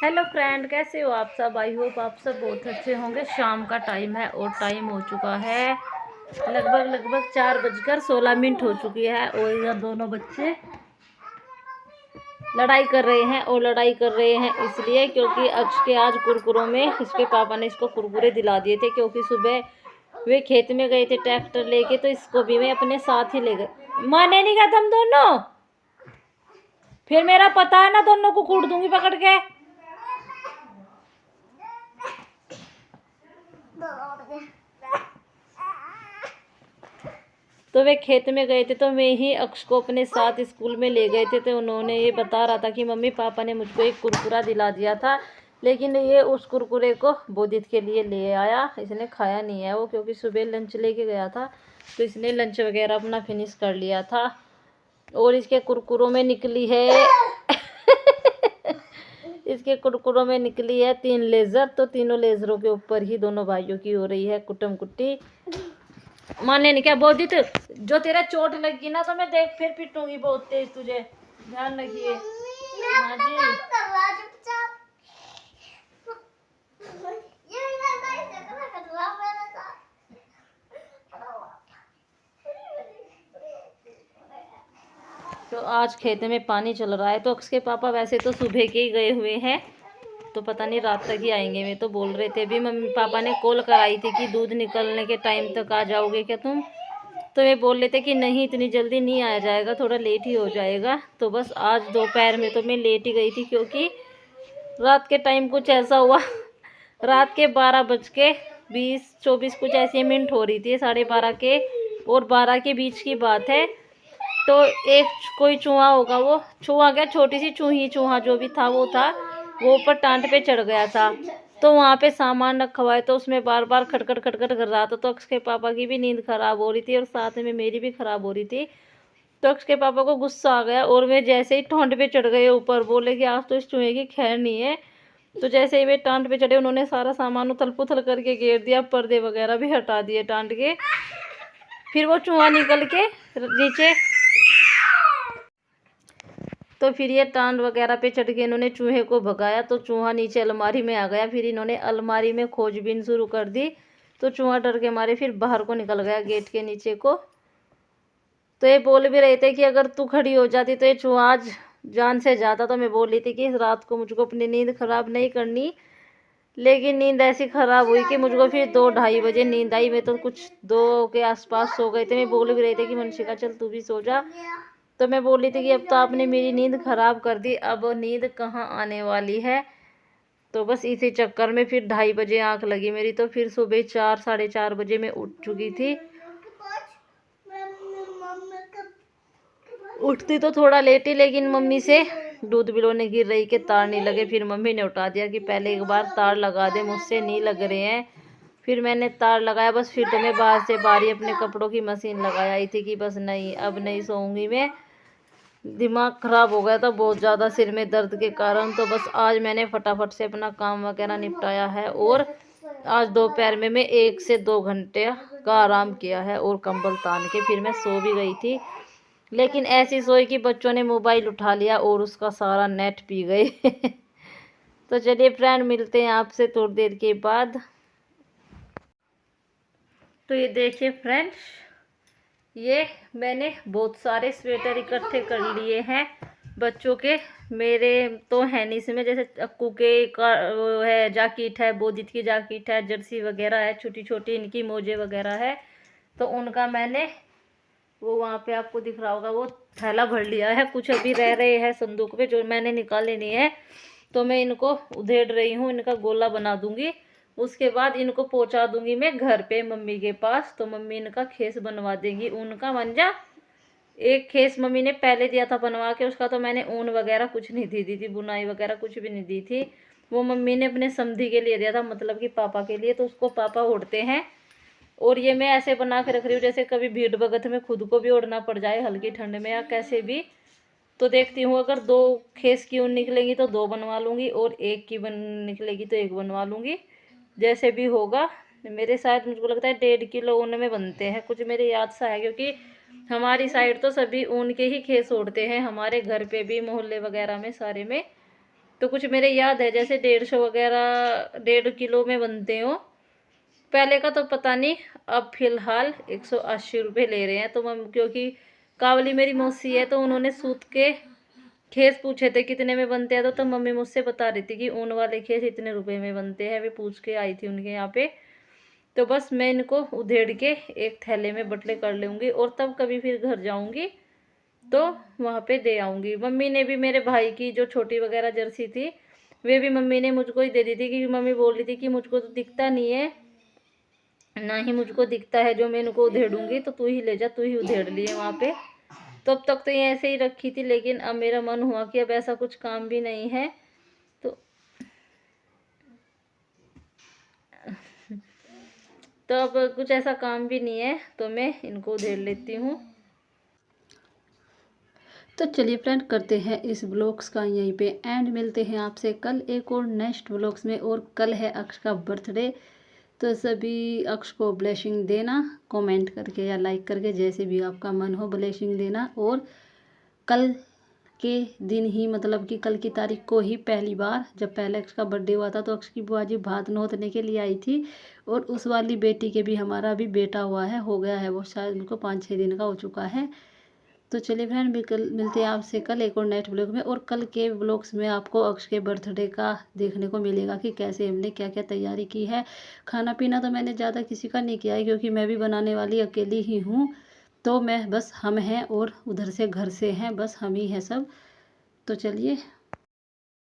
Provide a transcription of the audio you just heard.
Hello friend, कैसे हो आप सब। आई होप आप सब बहुत अच्छे होंगे। शाम का टाइम है और टाइम हो चुका है लगभग 4:16 हो चुकी है। और इधर दोनों बच्चे लड़ाई कर रहे हैं। और लड़ाई कर रहे हैं इसलिए क्योंकि अक्ष के आज कुरकुरों में इसके पापा ने इसको कुरकुरे दिला दिए थे। क्योंकि सुबह वे खेत में गए थे ट्रैक्टर लेके, तो इसको भी मैं अपने साथ ही ले गए। माने नहीं गया तुम दोनों, फिर मेरा पता है ना, दोनों को कूट दूंगी पकड़ के। तो वे खेत में गए थे, तो मैं ही अक्ष को अपने साथ स्कूल में ले गए थे। तो उन्होंने ये बता रहा था कि मम्मी पापा ने मुझको एक कुरकुरा दिला दिया था, लेकिन ये उस कुरकुरे को बोधित के लिए ले आया। इसने खाया नहीं है वो, क्योंकि सुबह लंच लेके गया था, तो इसने लंच वगैरह अपना फिनिश कर लिया था। और इसके कुरकुरों में निकली है इसके कुरकुरों में निकली है 3 लेज़र। तो तीनों लेज़रों के ऊपर ही दोनों भाइयों की हो रही है कुटम कुट्टी। माने नहीं क्या बोधित, जो तेरा चोट लगी ना तो मैं देख फिर पिटूंगी बहुत तेज तुझे, ध्यान रखिए। हाँ जी, तो आज खेत में पानी चल रहा है। तो अक्ष के पापा वैसे तो सुबह के ही गए हुए हैं, तो पता नहीं रात तक ही आएंगे। वे तो बोल रहे थे, भी मम्मी पापा ने कॉल कराई थी कि दूध निकलने के टाइम तक आ जाओगे क्या तुम। तो वे बोल रहे थे कि नहीं, इतनी जल्दी नहीं आया जाएगा, थोड़ा लेट ही हो जाएगा। तो बस आज दोपहर में तो मैं लेट ही गई थी, क्योंकि रात के टाइम कुछ ऐसा हुआ। रात के 12:20-24 कुछ ऐसे मिनट हो रही थी, 12:30 के और 12 के बीच की बात है। तो एक कोई चूहा होगा, वो चूहा क्या, छोटी सी चूहा जो भी था वो था, वो ऊपर टांट पे चढ़ गया था। तो वहाँ पे सामान रखा हुआ है, तो उसमें बार बार खटखट खटखट कर रहा था। तो अक्ष के पापा की भी नींद खराब हो रही थी और साथ में मेरी भी खराब हो रही थी। तो अक्ष के पापा को गुस्सा आ गया और वे जैसे ही टांट पे चढ़ गए ऊपर, बोले कि आज तो इस चूहे की खैर नहीं है। तो जैसे ही वे टांट पे चढ़े, उन्होंने सारा सामान उथल पुथल करके घेर दिया, पर्दे वगैरह भी हटा दिए टांट के। फिर वो चूहा निकल के नीचे, तो फिर ये टांड वगैरह पे चढ़ के इन्होंने चूहे को भगाया। तो चूहा नीचे अलमारी में आ गया। फिर इन्होंने अलमारी में खोजबीन शुरू कर दी। तो चूहा डर के मारे फिर बाहर को निकल गया गेट के नीचे को। तो ये बोल भी रहे थे कि अगर तू खड़ी हो जाती तो ये चूहा आज जान से जाता। तो मैं बोल रही थी कि इस रात को मुझको अपनी नींद खराब नहीं करनी, लेकिन नींद ऐसी खराब हुई कि मुझको फिर 2-2:30 बजे नींद आई। मैं तो कुछ 2 के आसपास सो गए थे। मैं बोल भी रही थी कि मनशिका चल तू भी सो जा। तो मैं बोल रही थी कि अब तो आपने मेरी नींद खराब कर दी, अब नींद कहाँ आने वाली है। तो बस इसी चक्कर में फिर 2:30 बजे आंख लगी मेरी। तो फिर सुबह 4-4:30 बजे मैं उठ चुकी थी। उठती तो थोड़ा लेट ही, लेकिन मम्मी से दूध पिलोने गिर रही कि तार नहीं लगे। फिर मम्मी ने उठा दिया कि पहले एक बार तार लगा दे, मुझसे नहीं लग रहे हैं। फिर मैंने तार लगाया। बस फिर तो मैं बाहर से बारी अपने कपड़ों की मशीन लगा आई थी कि बस नहीं, अब नहीं सोऊंगी मैं। दिमाग ख़राब हो गया था बहुत ज़्यादा सिर में दर्द के कारण। तो बस आज मैंने फटाफट से अपना काम वगैरह निपटाया है। और आज दोपहर में मैं 1 से 2 घंटे का आराम किया है और कंबल तान के फिर मैं सो भी गई थी। लेकिन ऐसी सोई कि बच्चों ने मोबाइल उठा लिया और उसका सारा नेट पी गए। तो चलिए फ्रेंड, मिलते हैं आपसे थोड़ी देर के बाद। तो ये देखिए फ्रेंड्स, ये मैंने बहुत सारे स्वेटर इकट्ठे कर लिए हैं बच्चों के। मेरे तो है नहीं इसमें, जैसे अक्कू के का वो है जैकेट है, बोधित की जैकेट है, जर्सी वगैरह है, छोटी छोटी इनकी मोजे वगैरह है। तो उनका मैंने वो वहाँ पे आपको दिख रहा होगा वो थैला भर लिया है। कुछ अभी रह रहे हैं संदूक पे जो मैंने निकाले नहीं है। तो मैं इनको उधेड़ रही हूँ, इनका गोला बना दूंगी। उसके बाद इनको पहुंचा दूंगी मैं घर पे मम्मी के पास। तो मम्मी इनका खेस बनवा देंगी ऊन का। मंजा, एक खेस मम्मी ने पहले दिया था बनवा के, उसका तो मैंने ऊन वगैरह कुछ नहीं दी थी, बुनाई वगैरह कुछ भी नहीं दी थी। वो मम्मी ने अपने समधी के लिए दिया था, मतलब कि पापा के लिए। तो उसको पापा ओढ़ते हैं। और ये मैं ऐसे बना के रख रही हूँ जैसे कभी भीड़ भगत में खुद को भी ओढ़ना पड़ जाए हल्की ठंड में या कैसे भी। तो देखती हूँ, अगर 2 खेस की ऊन निकलेंगी तो 2 बनवा लूँगी, और एक की निकलेगी तो 1 बनवा लूँगी, जैसे भी होगा। मेरे शायद मुझको लगता है 1.5 किलो ऊन में बनते हैं कुछ, मेरे याद सा है, क्योंकि हमारी साइड तो सभी ऊन के ही खेस ओढ़ते हैं, हमारे घर पे भी, मोहल्ले वगैरह में, सारे में। तो कुछ मेरे याद है जैसे 150 वगैरह 1.5 किलो में बनते हो। पहले का तो पता नहीं, अब फिलहाल 180 रुपये ले रहे हैं। तो मम क्योंकि कावली मेरी मौसी है तो उन्होंने सूत के खेस पूछे थे कितने में बनते हैं, तो तब मम्मी मुझसे बता रही थी कि ऊन वाले खेस इतने रुपए में बनते हैं। वे पूछ के आई थी उनके यहाँ पे। तो बस मैं इनको उधेड़ के एक थैले में बटले कर लूँगी और तब कभी फिर घर जाऊँगी तो वहाँ पे दे आऊँगी। मम्मी ने भी मेरे भाई की जो छोटी वगैरह जर्सी थी वे भी मम्मी ने मुझको ही दे दी थी, क्योंकि मम्मी बोल रही थी कि मुझको तो दिखता नहीं है, ना ही मुझको दिखता है जो मैं इनको उधेड़ूँगी, तो तू ही ले जा, तू ही उधेड़ लिए वहाँ पे। तो अब तक तो ये ऐसे ही रखी थी, लेकिन अब मेरा मन हुआ कि अब ऐसा कुछ काम भी नहीं है तो अब कुछ ऐसा काम भी नहीं है तो मैं इनको उधेड़ लेती हूँ। तो चलिए फ्रेंड, करते हैं इस ब्लॉग्स का यहीं पे एंड। मिलते हैं आपसे कल एक और नेक्स्ट ब्लॉग्स में। और कल है अक्ष का बर्थडे, तो सभी अक्ष को ब्लेसिंग देना कमेंट करके या लाइक करके, जैसे भी आपका मन हो ब्लेसिंग देना। और कल के दिन ही, मतलब कि कल की तारीख को ही पहली बार जब पहले अक्ष का बर्थडे हुआ था तो अक्ष की बुआ जी भात नोतने के लिए आई थी। और उस वाली बेटी के भी हमारा अभी बेटा हुआ है, हो गया है वो, शायद उनको 5-6 दिन का हो चुका है। तो चलिए फ्रेंड, मिलते हैं आपसे कल एक और नेक्स्ट ब्लॉग में। और कल के ब्लॉग्स में आपको अक्ष के बर्थडे का देखने को मिलेगा कि कैसे हमने क्या क्या तैयारी की है। खाना पीना तो मैंने ज़्यादा किसी का नहीं किया है, क्योंकि मैं भी बनाने वाली अकेली ही हूँ। तो मैं बस हम हैं और उधर से घर से हैं, बस हम ही हैं सब। तो चलिए